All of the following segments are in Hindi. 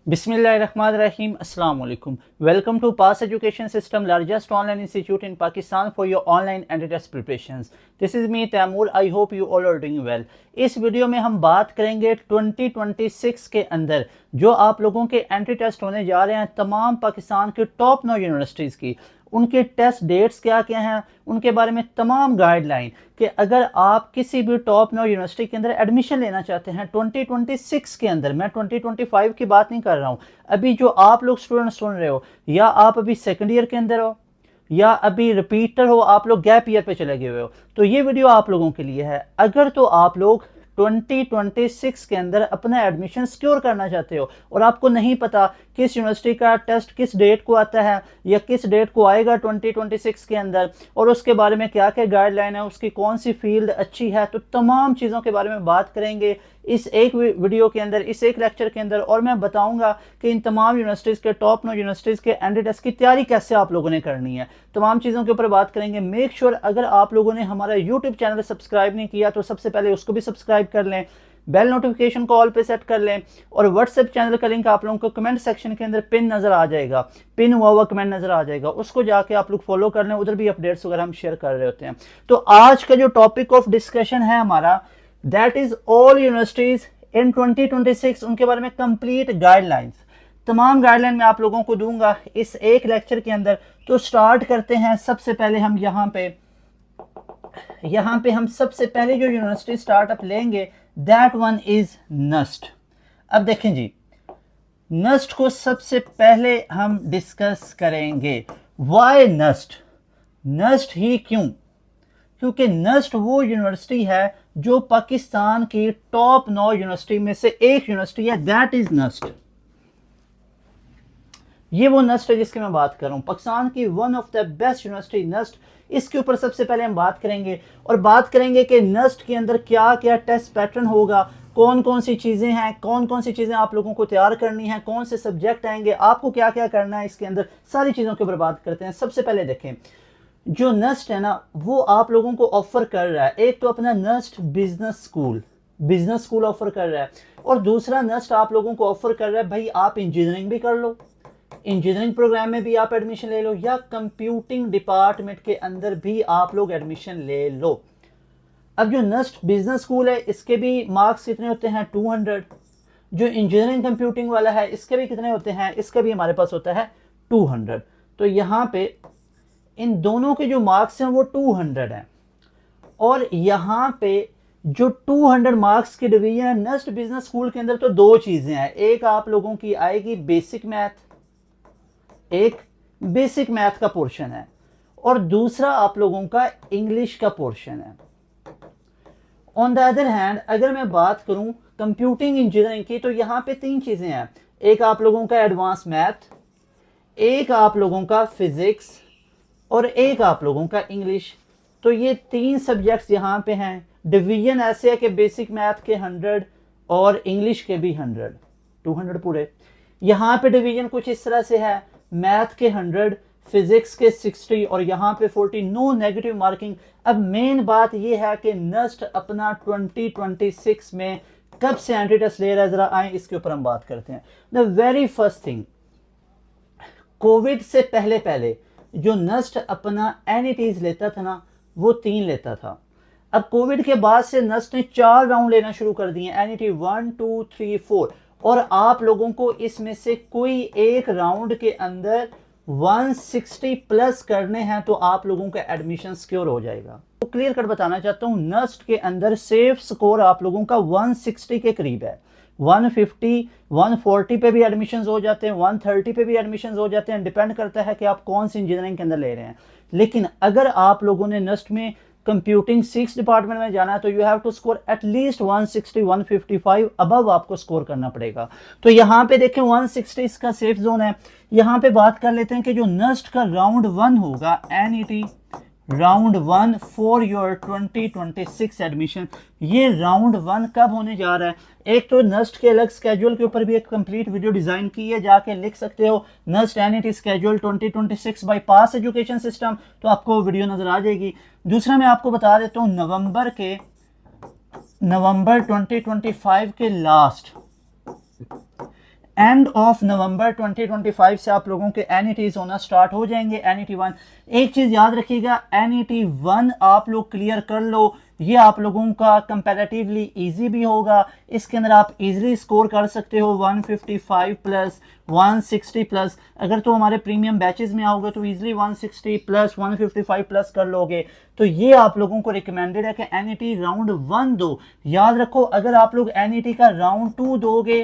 Bismillahirrahmanirrahim. Assalamu alaikum. Welcome to Pass Education System, largest online institute in Pakistan for your online entry test preparations. This is me Taimur. I hope you all are doing well. इस वीडियो में हम बात करेंगे 2026 के अंदर जो आप लोगों के एंट्री टेस्ट होने जा रहे हैं तमाम पाकिस्तान के टॉप 9 यूनिवर्सिटीज़ की, उनके टेस्ट डेट्स क्या क्या हैं, उनके बारे में तमाम गाइडलाइन कि अगर आप किसी भी टॉप 9 यूनिवर्सिटी के अंदर एडमिशन लेना चाहते हैं 2026 के अंदर, मैं 2025 की बात नहीं कर रहा हूँ, अभी जो आप लोग स्टूडेंट सुन रहे हो या आप अभी सेकेंड ईयर के अंदर हो या अभी रिपीटर हो, आप लोग गैप ईयर पे चले गए हुए हो, तो ये वीडियो आप लोगों के लिए है। अगर तो आप लोग 2026 के अंदर अपना एडमिशन सिक्योर करना चाहते हो और आपको नहीं पता किस यूनिवर्सिटी का टेस्ट किस डेट को आता है या किस डेट को आएगा 2026 के अंदर और उसके बारे में क्या क्या गाइडलाइन है, उसकी कौन सी फील्ड अच्छी है, तो तमाम चीज़ों के बारे में बात करेंगे इस एक वीडियो के अंदर, इस एक लेक्चर के अंदर। और मैं बताऊंगा कि इन तमाम यूनिवर्सिटीज़ के टॉप 9 यूनिवर्सिटीज़ के एंट्री टेस्ट की तैयारी कैसे आप लोगों ने करनी है, तमाम चीज़ों के ऊपर बात करेंगे। मेक श्योर अगर आप लोगों ने हमारा यूट्यूब चैनल सब्सक्राइब नहीं किया तो सबसे पहले उसको भी सब्सक्राइब कर लें, बेल नोटिफिकेशन को ऑल पे सेट कर लें और व्हाट्सएप चैनल का लिंक आप लोगों को कमेंट सेक्शन के अंदर पिन नज़र आ जाएगा, पिन हुआ कमेंट नज़र आ जाएगा, उसको जाके आप लोग फॉलो कर लें, उधर भी अपडेट्स वगैरह हम शेयर कर रहे होते हैं। तो आज का जो टॉपिक ऑफ डिस्कशन है हमारा, that is all universities in 2026, उनके बारे में कंप्लीट गाइडलाइंस, तमाम गाइडलाइन मैं आप लोगों को दूंगा इस एक लेक्चर के अंदर। तो स्टार्ट करते हैं। सबसे पहले हम यहाँ पे हम सबसे पहले जो यूनिवर्सिटी स्टार्टअप लेंगे दैट वन इज नस्ट। अब देखें जी, नस्ट को सबसे पहले हम डिस्कस करेंगे। Y Nernst? नस्ट ही क्यों? क्योंकि नस्ट वो यूनिवर्सिटी है जो पाकिस्तान की टॉप 9 यूनिवर्सिटी में से एक यूनिवर्सिटी है, दैट इज नस्ट। ये वो नस्ट है जिसकी मैं बात कर रहा हूं, पाकिस्तान की one of the best university NUST. इसके ऊपर सबसे पहले हम बात करेंगे और बात करेंगे कि नस्ट के अंदर क्या क्या टेस्ट पैटर्न होगा, कौन कौन सी चीज़ें हैं, कौन कौन सी चीज़ें आप लोगों को तैयार करनी है, कौन से सब्जेक्ट आएंगे, आपको क्या क्या करना है इसके अंदर, सारी चीज़ों के ऊपर बात करते हैं। सबसे पहले देखें, जो नस्ट है ना वो आप लोगों को ऑफर कर रहा है, एक तो अपना नस्ट बिजनेस स्कूल ऑफर कर रहा है और दूसरा नस्ट आप लोगों को ऑफर कर रहा है भाई आप इंजीनियरिंग भी कर लो, इंजीनियरिंग प्रोग्राम में भी आप एडमिशन ले लो या कंप्यूटिंग डिपार्टमेंट के अंदर भी आप लोग एडमिशन ले लो। अब जो नस्ट बिजनेस स्कूल है इसके भी मार्क्स कितने होते हैं? 200। जो इंजीनियरिंग कंप्यूटिंग वाला है इसके भी कितने होते हैं? इसका भी हमारे पास होता है 200। तो यहाँ पे इन दोनों के जो मार्क्स हैं वो 200 हैं और यहाँ पे जो 200 मार्क्स की डिवीजन है नस्ट बिजनेस स्कूल के अंदर, तो दो चीज़ें हैं, एक आप लोगों की आएगी बेसिक मैथ, एक बेसिक मैथ का पोर्शन है और दूसरा आप लोगों का इंग्लिश का पोर्शन है। ऑन द अदर हैंड अगर मैं बात करूं कंप्यूटिंग इंजीनियरिंग की तो यहाँ पे तीन चीज़ें हैं, एक आप लोगों का एडवांस मैथ, एक आप लोगों का फिजिक्स और एक आप लोगों का इंग्लिश। तो ये तीन सब्जेक्ट्स यहाँ पे हैं। डिवीजन ऐसे है कि बेसिक मैथ के 100 और इंग्लिश के भी 100, 200 पूरे। यहाँ पे डिवीजन कुछ इस तरह से है, मैथ के 100, फिजिक्स के 60 और यहाँ पे 40, नो नेगेटिव मार्किंग। अब मेन बात ये है कि नस्ट अपना 2026 में कब से एंट्री टेस्ट ले रहा है, जरा आए इसके ऊपर हम बात करते हैं। The very first thing, Covid से पहले जो नस्ट अपना एनईटीज लेता था ना वो 3 लेता था। अब कोविड के बाद से नस्ट ने 4 राउंड लेना शुरू कर दिए, एनईटी 1 2 3 4, और आप लोगों को इसमें से कोई एक राउंड के अंदर 160 प्लस करने हैं तो आप लोगों का एडमिशन सिक्योर हो जाएगा। तो क्लियर कट बताना चाहता हूं, नस्ट के अंदर सेफ स्कोर आप लोगों का 160 के करीब है। 150 140 पे भी एडमिशन्स हो जाते हैं, 130 पे भी एडमिशन्स हो जाते हैं, डिपेंड करता है कि आप कौन सी इंजीनियरिंग के अंदर ले रहे हैं। लेकिन अगर आप लोगों ने नस्ट में कंप्यूटिंग 6 डिपार्टमेंट में जाना है तो you have to score at least 160 155 above आपको स्कोर करना पड़ेगा। तो यहाँ पे देखें 160 इसका सेफ जोन है। यहाँ पे बात कर लेते हैं कि जो नस्ट का राउंड 1 होगा, NET round 1 for your 2026 admission, ये राउंड 1 कब होने जा रहा है? एक तो नस्ट के अलग स्केड्यूल के ऊपर भी एक कंप्लीट वीडियो डिजाइन की है, जाके लिख सकते हो नस्ट एनईटी स्केड्यूल 2026 बाय पास एजुकेशन सिस्टम, तो आपको वीडियो नजर आ जाएगी। दूसरा मैं आपको बता देता हूँ, नवंबर 2025 के लास्ट एंड ऑफ नवंबर 2025 से आप लोगों के NETs होना स्टार्ट हो जाएंगे। NET 1, एक चीज याद रखिएगा, NET 1 आप लोग क्लियर कर लो, ये आप लोगों का कंपैरेटिवली इजी भी होगा। इसके अंदर आप इजीली स्कोर कर सकते हो 155 प्लस 160 प्लस। अगर तो हमारे प्रीमियम बैचेस में आओगे तो इजीली 160 प्लस 155 प्लस कर लोगे। तो ये आप लोगों को रिकमेंडेड है कि NET राउंड 1 दो। याद रखो, अगर आप लोग NET का राउंड 2 दोगे,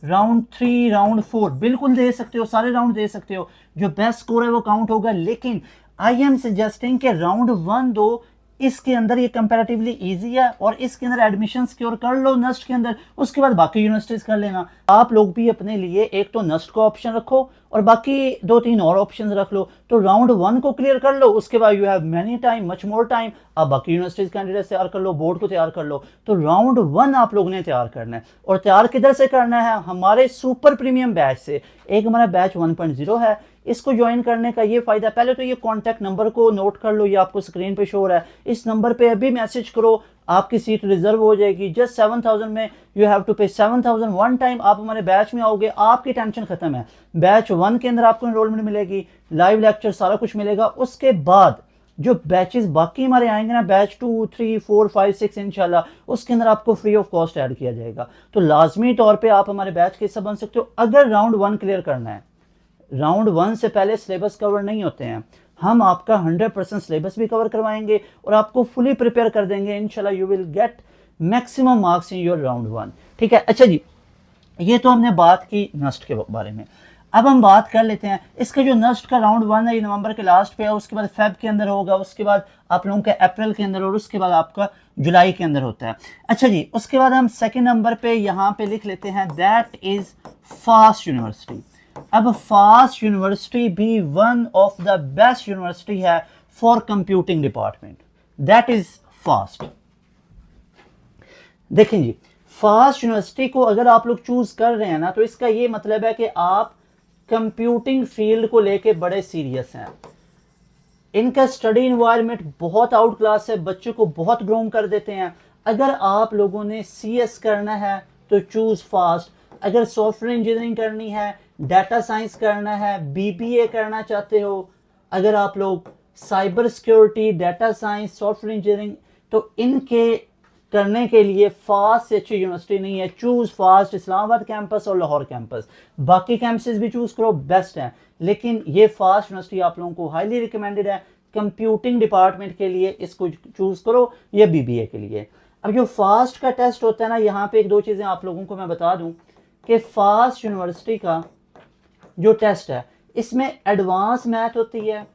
राउंड 3, राउंड 4 बिल्कुल दे सकते हो, सारे राउंड दे सकते हो, जो बेस्ट स्कोर है वो काउंट होगा। लेकिन आई एम सजेस्टिंग कि राउंड 1 दो, इसके अंदर ये कंपैरेटिवली इजी है और इसके अंदर एडमिशन सिक्योर कर लो नस्ट के अंदर, उसके बाद बाकी यूनिवर्सिटीज कर लेना। आप लोग भी अपने लिए एक तो नस्ट का ऑप्शन रखो और बाकी 2-3 और ऑप्शन रख लो। तो राउंड 1 को क्लियर कर लो, उसके बाद you have many time, much more time, आप बाकी यूनिवर्सिटीज कैंडिडेट तैयार कर लो, बोर्ड को तैयार कर लो। तो राउंड 1 आप लोगों ने तैयार करना है, और तैयार किधर से करना है? हमारे सुपर प्रीमियम बैच से। एक हमारा बैच 1.0 है, इसको ज्वाइन करने का ये फायदा, पहले तो ये कॉन्टैक्ट नंबर को नोट कर लो, ये आपको स्क्रीन पे शो हो रहा है, इस नंबर पे अभी मैसेज करो, आपकी सीट रिजर्व हो जाएगी। जस्ट 7000 में यू हैव टू पे 7000 वन टाइम। आप हमारे बैच में आओगे, आपकी टेंशन खत्म है। बैच 1 के अंदर आपको एनरोलमेंट मिलेगी, लाइव लेक्चर सारा कुछ मिलेगा। उसके बाद जो बैचेस बाकी हमारे आएंगे ना, बैच 2, 3, 4, 5, 6 इंशाल्लाह, उसके अंदर आपको फ्री ऑफ कॉस्ट ऐड किया जाएगा। तो लाजमी तौर पे आप हमारे बैच के हिस्सा बन सकते हो अगर राउंड 1 क्लियर करना है। राउंड 1 से पहले सिलेबस कवर नहीं होते हैं, हम आपका 100% सिलेबस भी कवर करवाएंगे और आपको फुली प्रिपेयर कर देंगे। इंशाल्लाह you will get maximum marks in your round 1। ठीक है, अच्छा जी, ये तो हमने बात की नस्ट के बारे में। अब हम बात कर लेते हैं इसका जो नस्ट का राउंड 1 है, ये नवंबर के लास्ट पे है, उसके बाद फेब के अंदर होगा, उसके बाद आप लोगों का अप्रैल के अंदर, और उसके बाद आपका जुलाई के अंदर होता है। अच्छा जी, उसके बाद हम सेकेंड नंबर पे यहाँ पे लिख लेते हैं दैट इज फास्ट यूनिवर्सिटी। अब फास्ट यूनिवर्सिटी भी one of the best university है for computing department, that is FAST. देखें जी, फास्ट यूनिवर्सिटी को अगर आप लोग चूज कर रहे हैं ना, तो इसका ये मतलब है कि आप कंप्यूटिंग फील्ड को लेके बड़े सीरियस हैं। इनका स्टडी इन्वायरमेंट बहुत आउट क्लास है, बच्चों को बहुत ग्रोम कर देते हैं। अगर आप लोगों ने CS करना है तो चूज फास्ट, अगर सॉफ्टवेयर इंजीनियरिंग करनी है, डाटा साइंस करना है, BBA करना चाहते हो, अगर आप लोग cyber security, data science, software engineering, तो इनके करने के लिए फास्ट से अच्छी यूनिवर्सिटी नहीं है। चूज फास्ट, इस्लामाबाद कैंपस और लाहौर कैंपस, बाकी कैंपसेस भी चूज करो, बेस्ट हैं, लेकिन ये फास्ट यूनिवर्सिटी आप लोगों को हाईली रिकमेंडेड है कंप्यूटिंग डिपार्टमेंट के लिए, इसको चूज करो, या BBA के लिए। अब जो फास्ट का टेस्ट होता है ना, यहाँ पे 1-2 चीजें आप लोगों को मैं बता दूं कि फास्ट यूनिवर्सिटी का जो टेस्ट है, इसमें एडवांस मैथ होती है,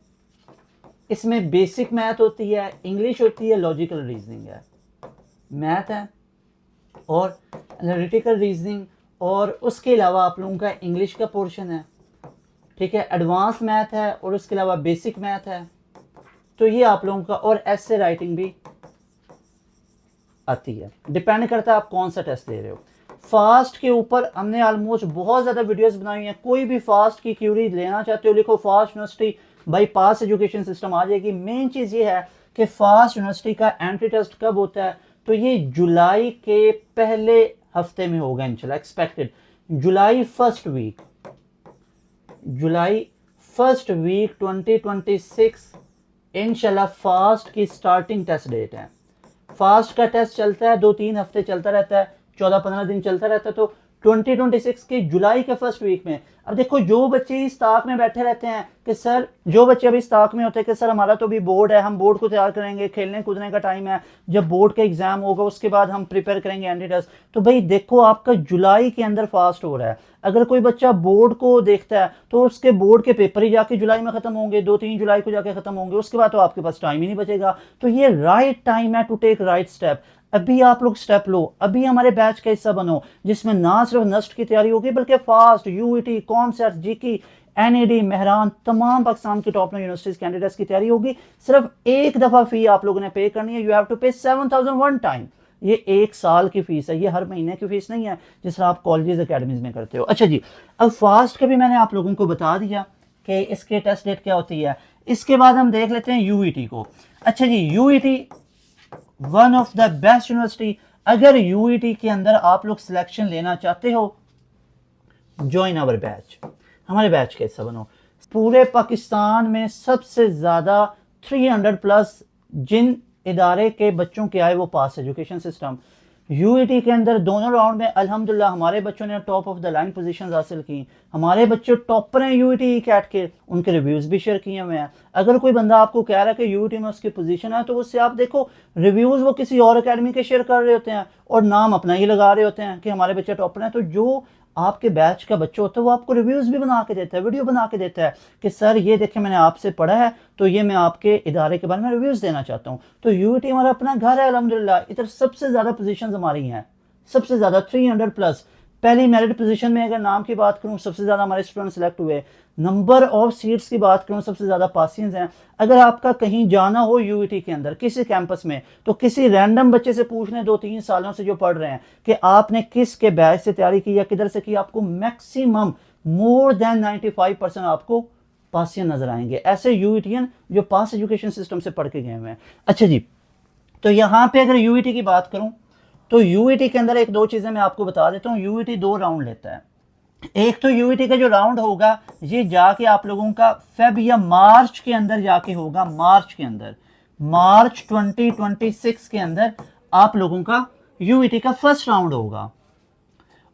इसमें बेसिक मैथ होती है, इंग्लिश होती है, लॉजिकल रीजनिंग है, मैथ है और एनालिटिकल रीजनिंग, और उसके अलावा आप लोगों का इंग्लिश का पोर्शन है। ठीक है, एडवांस मैथ है और उसके अलावा बेसिक मैथ है। तो ये आप लोगों का, और एसे राइटिंग भी आती है, डिपेंड करता है आप कौन सा टेस्ट दे रहे हो। फास्ट के ऊपर हमने ऑलमोस्ट बहुत ज़्यादा वीडियोस बनाई हैं। कोई भी फास्ट की क्यूरी लेना चाहते हो, लिखो FAST university bypass education system आ जाएगी। मेन चीज़ ये है कि फास्ट यूनिवर्सिटी का एंट्री टेस्ट कब होता है, तो ये जुलाई के पहले हफ्ते में होगा इंशाल्लाह, एक्सपेक्टेड जुलाई फर्स्ट वीक 2026 इंशाल्लाह फास्ट की स्टार्टिंग टेस्ट डेट है। फास्ट का टेस्ट चलता है 2-3 हफ्ते चलता रहता है, 14-15 दिन चलता रहता है, तो 2026 के जुलाई के फर्स्ट वीक में। अब देखो, जो बच्चे इस ताक में बैठे रहते हैं कि सर, जो बच्चे अभी इस ताक में होते हैं कि सर हमारा तो अभी बोर्ड है, हम बोर्ड को तैयार करेंगे, खेलने कूदने का टाइम है, जब बोर्ड का एग्जाम होगा उसके बाद हम प्रिपेयर करेंगे एंट्री टेस्ट, तो भाई देखो आपका जुलाई के अंदर फास्ट हो रहा है। अगर कोई बच्चा बोर्ड को देखता है तो उसके बोर्ड के पेपर ही जाके जुलाई में खत्म होंगे, 2-3 जुलाई को जाके खत्म होंगे, उसके बाद तो आपके पास टाइम ही नहीं बचेगा। तो ये राइट टाइम है टू टेक राइट स्टेप। अभी आप लोग स्टेप लो, अभी हमारे बैच का हिस्सा बनो, जिसमें ना सिर्फ नस्ट की तैयारी होगी बल्कि fast, UET, COMSATS, GK, NAD, Mehran, तमाम पाकिस्तान की टॉप यूनिवर्सिटीज कैंडिडेट्स की तैयारी होगी। सिर्फ एक दफा फी आप लोगों ने पे करनी है, यू हैव टू पे 7000 वन टाइम। ये 1 साल की फीस है, ये हर महीने की फीस नहीं है जिस तरह आप कॉलेजेस अकेडमीज में करते हो। अच्छा जी, अब फास्ट का भी मैंने आप लोगों को बता दिया कि इसके टेस्ट डेट क्या होती है। इसके बाद हम देख लेते हैं UET को। अच्छा जी, UET one of the best university. अगर UET के अंदर आप लोग सिलेक्शन लेना चाहते हो ज्वाइन आवर बैच, हमारे बैच का हिस्सा बनो। पूरे पाकिस्तान में सबसे ज़्यादा 300 प्लस जिन इदारे के बच्चों के आए वो पास एजुकेशन सिस्टम। यूईटी के अंदर दोनों राउंड में अल्हम्दुलिल्लाह हमारे बच्चों ने top of the line positions हासिल की। हमारे बच्चे टॉपर हैं यूईटी कैट के, उनके रिव्यूज़ भी शेयर किए हुए हैं। अगर कोई बंदा आपको कह रहा है कि यूईटी में उसकी पोजीशन है, तो उससे आप देखो रिव्यूज़ वो किसी और अकेडमी के शेयर कर रहे होते हैं और नाम अपना ही लगा रहे होते हैं कि हमारे बच्चे टॉपर हैं। तो जो आपके बैच का बच्चा होता है वो आपको रिव्यूज़ भी बना के देता है, वीडियो बना के देता है कि सर ये देखें मैंने आपसे पढ़ा है तो ये मैं आपके इदारे के बारे में रिव्यूज़ देना चाहता हूँ। तो यूईटी हमारा अपना घर है अल्हम्दुलिल्लाह। इधर सबसे ज़्यादा पोजीशंस हमारी हैं, सबसे ज़्यादा 300 प्लस। पहली मेरिट पोजीशन में अगर नाम की बात करूं सबसे ज़्यादा हमारे स्टूडेंट सेलेक्ट हुए। नंबर ऑफ सीट्स की बात करूं सबसे ज़्यादा पासिंग्स हैं। अगर आपका कहीं जाना हो यूईटी के अंदर किसी कैंपस में, तो किसी रैंडम बच्चे से पूछ लें 2-3 सालों से जो पढ़ रहे हैं कि आपने किस के बैच से तैयारी की या किधर से की, आपको मैक्सिमम मोर देन 95% आपको पासियन नजर आएंगे, ऐसे यूईटीएन जो पास एजुकेशन सिस्टम से पढ़ के गए हुए हैं। अच्छा जी, तो यहाँ पे अगर यूईटी की बात करूं तो यूईटी के अंदर एक दो चीजें मैं आपको बता देता हूँ। यूईटी 2 राउंड लेता है। एक तो यूईटी का जो राउंड होगा ये जाके आप लोगों का फेब या मार्च के अंदर जाके होगा, मार्च के अंदर, मार्च 2026 के अंदर आप लोगों का यूईटी का फर्स्ट राउंड होगा।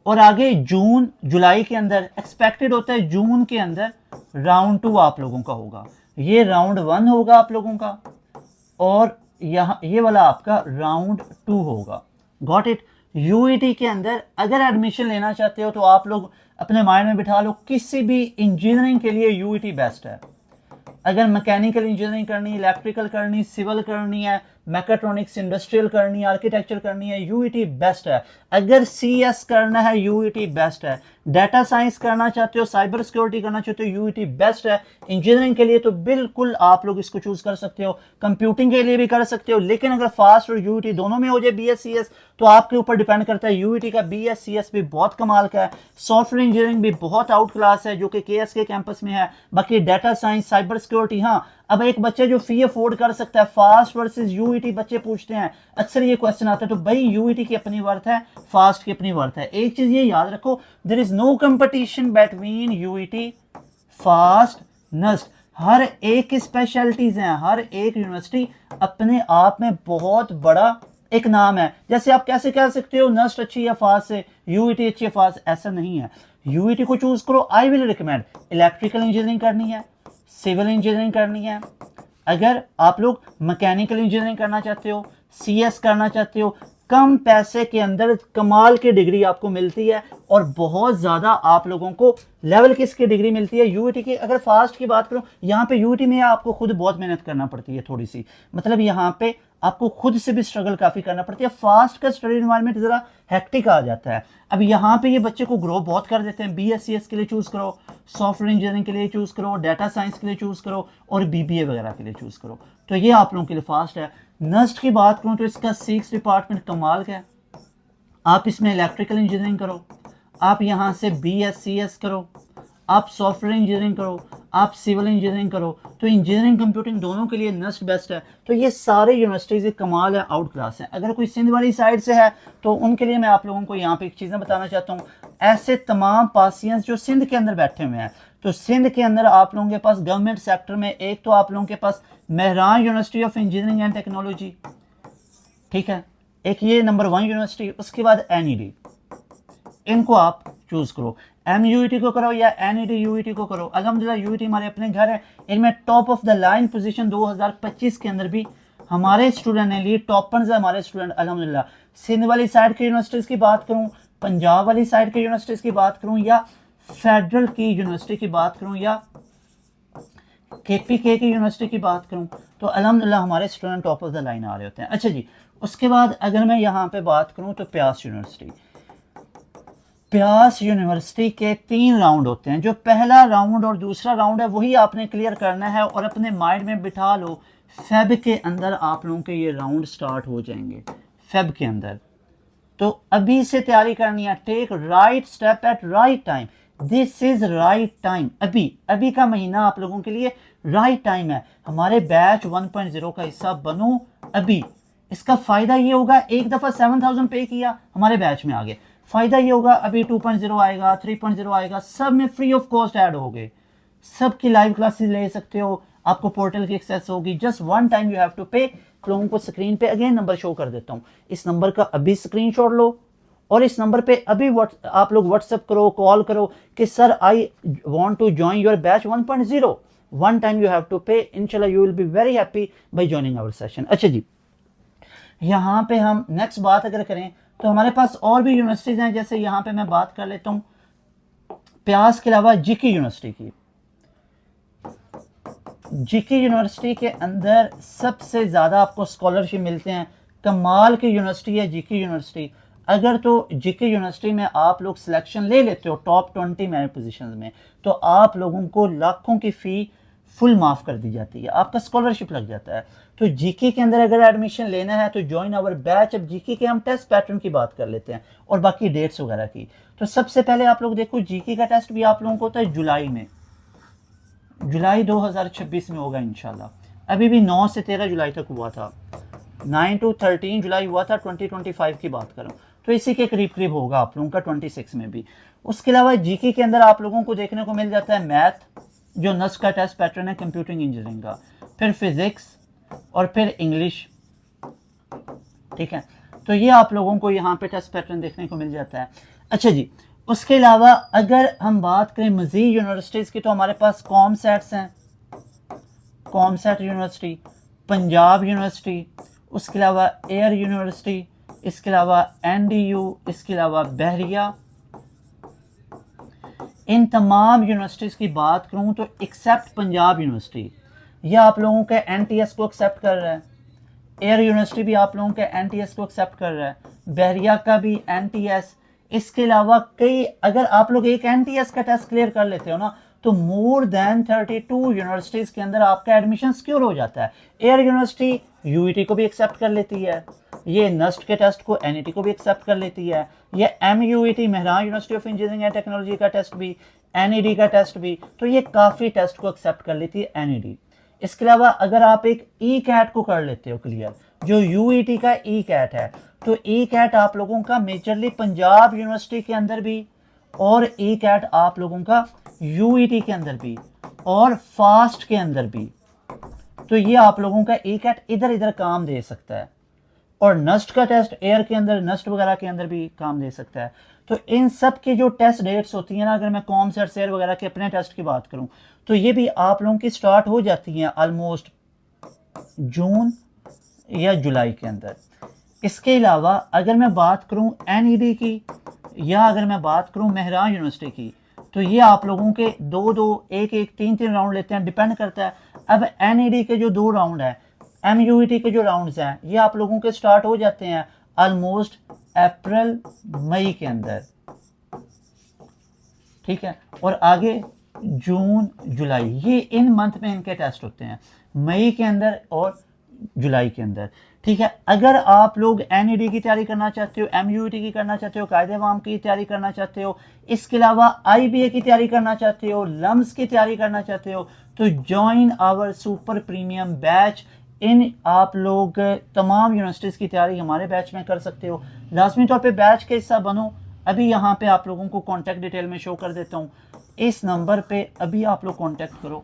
और आगे जून जुलाई के अंदर एक्सपेक्टेड होता है जून के अंदर राउंड 2 आप लोगों का होगा। ये राउंड 1 होगा आप लोगों का और यहाँ ये वाला आपका राउंड 2 होगा। Got it. यूईटी के अंदर अगर एडमिशन लेना चाहते हो तो आप लोग अपने माइंड में बिठा लो किसी भी इंजीनियरिंग के लिए यूईटी बेस्ट है। अगर मैकेनिकल इंजीनियरिंग करनी, इलेक्ट्रिकल करनी, सिविल करनी है, मैकेट्रॉनिक्स इंडस्ट्रियल करनी है, आर्किटेक्चर करनी है, यूईटी बेस्ट है। अगर सीएस करना है यूईटी बेस्ट है। डाटा साइंस करना चाहते हो, साइबर सिक्योरिटी करना चाहते हो, यूईटी बेस्ट है। इंजीनियरिंग के लिए तो बिल्कुल आप लोग इसको चूज कर सकते हो, कंप्यूटिंग के लिए भी कर सकते हो। लेकिन अगर फास्ट और यूईटी दोनों में हो जाए बीएससीएस तो आपके ऊपर डिपेंड करता है। यूईटी का बीएससीएस भी बहुत कमाल का है, सॉफ्टवेयर इंजीनियरिंग भी बहुत आउट क्लास है जो कि केएसके कैंपस में है। बाकी डाटा साइंस, साइबर सिक्योरिटी, हाँ अब एक बच्चा जो फी अफोर्ड कर सकता है, फास्ट वर्सेस यूईटी बच्चे पूछते हैं, अक्सर ये क्वेश्चन आता है। तो भाई यूईटी की अपनी वर्थ है, फास्ट की अपनी वर्थ है। एक चीज ये याद रखो, there is no competition between UET, FAST, NUST. हर एक की स्पेशलिटीज हैं, हर एक यूनिवर्सिटी अपने आप में बहुत बड़ा एक नाम है। जैसे आप कैसे कह सकते हो नस्ट अच्छी है फास्ट से, यूईटी अच्छी है फास्ट, ऐसा नहीं है। यूईटी को चूज करो। I will recommend electrical engineering करनी है, सिविल इंजीनियरिंग करनी है, अगर आप लोग मैकेनिकल इंजीनियरिंग करना चाहते हो, सीएस करना चाहते हो, कम पैसे के अंदर कमाल की डिग्री आपको मिलती है और बहुत ज़्यादा आप लोगों को लेवल किसकी डिग्री मिलती है यूईटी की। अगर फास्ट की बात करूं, यहाँ पे यूईटी में आपको खुद बहुत मेहनत करना पड़ती है थोड़ी सी, मतलब यहाँ पे आपको खुद से भी स्ट्रगल काफ़ी करना पड़ती है। फास्ट का स्टडी एनवायरनमेंट ज़रा हेक्टिक आ जाता है। अब यहाँ पे ये बच्चे को ग्रो बहुत कर देते हैं। बीएससीएस के लिए चूज़ करो, सॉफ्टवेयर इंजीनियरिंग के लिए चूज़ करो, डाटा साइंस के लिए चूज़ करो और बीबीए वगैरह के लिए चूज़ करो। तो ये आप लोगों के लिए फास्ट है। नस्ट की बात करूं तो इसका 6 डिपार्टमेंट कमाल का है। आप इसमें इलेक्ट्रिकल इंजीनियरिंग करो, आप यहाँ से बीएससीएस करो, आप सॉफ्टवेयर इंजीनियरिंग करो, आप सिविल इंजीनियरिंग करो, तो इंजीनियरिंग कंप्यूटिंग दोनों के लिए नस्ट बेस्ट है। तो ये सारे यूनिवर्सिटीज़ कमाल है, आउट क्लास है। अगर कोई सिंध वाली साइड से है तो उनके लिए मैं आप लोगों को यहाँ पे एक चीज़ें बताना चाहता हूँ। ऐसे तमाम पासियंस जो सिंध के अंदर बैठे हुए हैं, तो सिंध के अंदर आप लोगों के पास गवर्नमेंट सेक्टर में एक तो आप लोगों के पास Mehran university of engineering and technology, ठीक है, एक ये नंबर 1 यूनिवर्सिटी। उसके बाद एनईडी, इनको आप चूज करो। एमयूईटी को करो या एनईडी यूईटी को करो। अल्हम्दुलिल्लाह यूईटी हमारे अपने घर है, इनमें top of the line position 2025 के अंदर भी हमारे स्टूडेंट ने लिए, टॉपर्स है हमारे स्टूडेंट अल्हम्दुलिल्लाह। सिंध वाली साइड की यूनिवर्सिटीज़ की बात करूँ, पंजाब वाली साइड की यूनिवर्सिटीज़ की बात करूँ, या फेडरल की यूनिवर्सिटी की बात करूँ, या केपीके की यूनिवर्सिटी की बात करूं, तो अल्हम्दुलिल्लाह हमारे student top of the line आ रहे होते हैं। अच्छा जी, उसके बाद अगर मैं यहाँ पे बात करूं तो प्यास यूनिवर्सिटी, प्यास यूनिवर्सिटी के 3 राउंड होते हैं। जो पहला राउंड और दूसरा राउंड है वही आपने क्लियर करना है और अपने माइंड में बिठा लो, फेब के अंदर आप लोगों के ये राउंड स्टार्ट हो जाएंगे, फेब के अंदर। तो अभी से तैयारी करनी है। Take right step at right time, this is right time. अभी का महीना आप लोगों के लिए राइट टाइम है। हमारे बैच 1.0 का हिस्सा बनो अभी। इसका फायदा ये होगा, एक दफा 7000 पे किया हमारे बैच में आ गए, फ़ायदा ये होगा अभी 2.0 आएगा, 3.0 आएगा, सब में फ्री ऑफ कॉस्ट ऐड हो गए, सबकी लाइव क्लासेस ले सकते हो, आपको पोर्टल की एक्सेस होगी, just one time you have to pay. लोगों को स्क्रीन पे अगेन नंबर शो कर देता हूँ, इस नंबर का अभी स्क्रीनशॉट लो और इस नंबर पे अभी आप लोग व्हाट्सएप करो, कॉल करो कि sir I want to join your batch 1.0, one time you have to pay, इंशाल्लाह you will be very happy by joining our session. अच्छा जी, यहाँ पे हम नेक्स्ट बात अगर करें तो हमारे पास और भी यूनिवर्सिटीज़ हैं, जैसे यहाँ पे मैं बात कर लेता हूँ प्यास के अलावा जीके यूनिवर्सिटी की। जीके यूनिवर्सिटी के अंदर सबसे ज़्यादा आपको स्कॉलरशिप मिलते हैं, कमाल की यूनिवर्सिटी है जीके यूनिवर्सिटी। अगर तो जीके यूनिवर्सिटी में आप लोग सिलेक्शन ले लेते हो टॉप 20 मेरिट पोजीशन में, तो आप लोगों को लाखों की फ़ी फुल माफ़ कर दी जाती है, आपका स्कॉलरशिप लग जाता है। तो जीके के अंदर अगर एडमिशन लेना है तो ज्वाइन आवर बैच। अब जीके के हम टेस्ट पैटर्न की बात कर लेते हैं और बाकी डेट्स वगैरह की। तो सबसे पहले आप लोग देखो, जीके का टेस्ट भी आप लोगों को होता है जुलाई में, जुलाई 2026 में होगा इंशाल्लाह। अभी भी 9 से 13 जुलाई तक हुआ था, 9 to 13 जुलाई हुआ था, 2025 की बात करूं तो इसी के करीब करीब होगा आप लोगों का 26 में भी। उसके अलावा जीके के अंदर आप लोगों को देखने को मिल जाता है मैथ, जो नस्ट का टेस्ट पैटर्न है कंप्यूटिंग इंजीनियरिंग का, फिर फिजिक्स और फिर इंग्लिश, ठीक है। तो ये आप लोगों को यहाँ पे टेस्ट पैटर्न देखने को मिल जाता है। अच्छा जी, उसके अलावा अगर हम बात करें मज़ीद यूनिवर्सिटीज़ की, तो हमारे पास कॉमसेट्स हैं, कॉमसेट यूनिवर्सिटी, पंजाब यूनिवर्सिटी, उसके अलावा एयर यूनिवर्सिटी, इसके अलावा एनडीयू, इसके अलावा बहरिया। इन तमाम यूनिवर्सिटीज़ की बात करूं तो एक्सेप्ट पंजाब यूनिवर्सिटी, यह आप लोगों के एनटीएस को एक्सेप्ट कर रहा है, एयर यूनिवर्सिटी भी आप लोगों के एनटीएस को एक्सेप्ट कर रहा है, बहरिया का भी एनटीएस। इसके अलावा कई, अगर आप लोग एक एनटीएस का टेस्ट क्लियर कर लेते हो ना, तो मोर देन 32 यूनिवर्सिटीज़ के अंदर आपका एडमिशन सिक्योर हो जाता है। एयर यूनिवर्सिटी यूईटी को भी एक्सेप्ट कर लेती है, ये नस्ट के टेस्ट को एनईटी को भी एक्सेप्ट कर लेती है, ये MUET Mehran university of engineering and technology का टेस्ट भी, एनईडी का टेस्ट भी, तो ये काफ़ी टेस्ट को एक्सेप्ट कर लेती है एनईडी। इसके अलावा अगर आप एक ई कैट को कर लेते हो क्लियर, जो यूईटी का ई कैट है, तो ई कैट आप लोगों का मेजरली पंजाब यूनिवर्सिटी के अंदर भी, और ई कैट आप लोगों का यूईटी के अंदर भी और फास्ट के अंदर भी। तो ये आप लोगों का ई कैट इधर इधर काम दे सकता है, और नस्ट का टेस्ट एयर के अंदर, नस्ट वगैरह के अंदर भी काम दे सकता है। तो इन सब की जो टेस्ट डेट्स होती हैं ना, अगर मैं कॉमसेट एयर वगैरह के अपने टेस्ट की बात करूं, तो ये भी आप लोगों की स्टार्ट हो जाती हैं ऑलमोस्ट जून या जुलाई के अंदर। इसके अलावा अगर मैं बात करूं एनईडी की, या अगर मैं बात करूं मेहरान यूनिवर्सिटी की, तो ये आप लोगों के 2-2, 1-1, 3-3 राउंड लेते हैं, डिपेंड करता है। अब एनईडी के जो 2 राउंड है, एमयूईटी के जो राउंड्स हैं, ये आप लोगों के स्टार्ट हो जाते हैं ऑलमोस्ट अप्रैल मई के अंदर, ठीक है, और आगे जून जुलाई, ये इन मंथ में इनके टेस्ट होते हैं, मई के अंदर और जुलाई के अंदर, ठीक है। अगर आप लोग एनईडी की तैयारी करना चाहते हो, एमयूईटी की करना चाहते हो, कायदे वाम की तैयारी करना चाहते हो, इसके अलावा आईबीए की तैयारी करना चाहते हो, लम्स की तैयारी करना चाहते हो, तो join our super premium batch. इन आप लोग तमाम यूनिवर्सिटीज़ की तैयारी हमारे बैच में कर सकते हो, लाजमी तौर पे बैच के हिस्सा बनो। अभी यहाँ पे आप लोगों को कॉन्टैक्ट डिटेल में शो कर देता हूँ, इस नंबर पे अभी आप लोग कॉन्टैक्ट करो,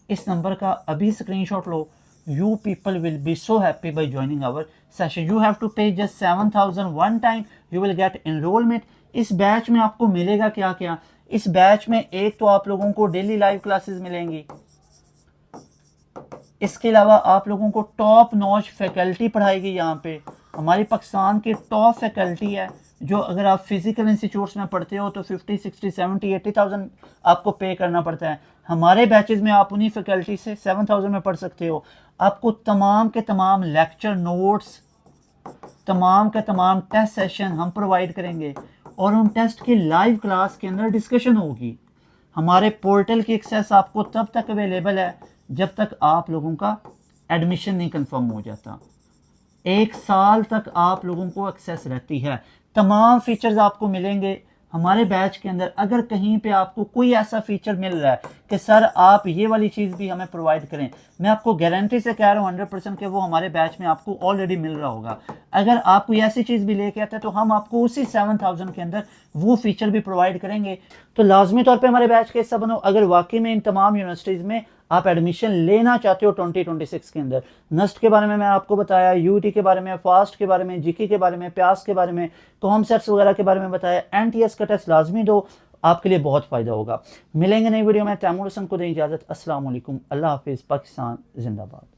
इस नंबर का अभी screenshot low. You people will be so happy by joining our session. You have to pay just 7,000 one time. You will get enrollment. इस बैच में आपको मिलेगा क्या क्या? इस बैच में एक तो आप लोगों को डेली लाइव क्लासेस मिलेंगी, इसके अलावा आप लोगों को टॉप नॉच फैकल्टी पढ़ाएगी। यहाँ पे हमारी पाकिस्तान की टॉप फैकल्टी है, जो अगर आप फिजिकल इंस्टीट्यूट्स में पढ़ते हो तो 50, 60, 70, 80,000 आपको पे करना पड़ता है। हमारे बैचेस में आप उन्हीं फैकल्टी से 7,000 में पढ़ सकते हो। आपको तमाम के तमाम लेक्चर नोट्स, तमाम के तमाम टेस्ट सेशन हम प्रोवाइड करेंगे, और उन टेस्ट की लाइव क्लास के अंदर डिस्कशन होगी। हमारे पोर्टल की एक्सेस आपको तब तक अवेलेबल है जब तक आप लोगों का एडमिशन नहीं कंफर्म हो जाता। 1 साल तक आप लोगों को एक्सेस रहती है, तमाम फीचर्स आपको मिलेंगे, हमारे बैच के अंदर अगर कहीं पे आपको कोई ऐसा फीचर मिल रहा है कि सर आप ये वाली चीज़ भी हमें प्रोवाइड करें, मैं आपको गारंटी से कह रहा हूँ 100% कि वो हमारे बैच में आपको ऑलरेडी मिल रहा होगा। अगर आप कोई ऐसी चीज़ भी लेके आते हैं तो हम आपको उसी 7000 के अंदर वो फीचर भी प्रोवाइड करेंगे। तो लाजमी तौर पर हमारे बैच के हिस्सा बनो अगर वाकई में इन तमाम यूनिवर्सिटीज़ में आप एडमिशन लेना चाहते हो 2026 के अंदर। नस्ट के बारे में मैं आपको बताया, यूटी के बारे में, फास्ट के बारे में, जीके के बारे में, प्यास के बारे में, कॉमसेट्स वगैरह के बारे में बताया। एनटीएस का टेस्ट लाजमी दो, आपके लिए बहुत फ़ायदा होगा। मिलेंगे नई वीडियो में। तैमूर हसन को दें इजाज़त। अस्सलाम वालेकुम, अल्लाह हाफिज़, पाकिस्तान जिंदाबाद।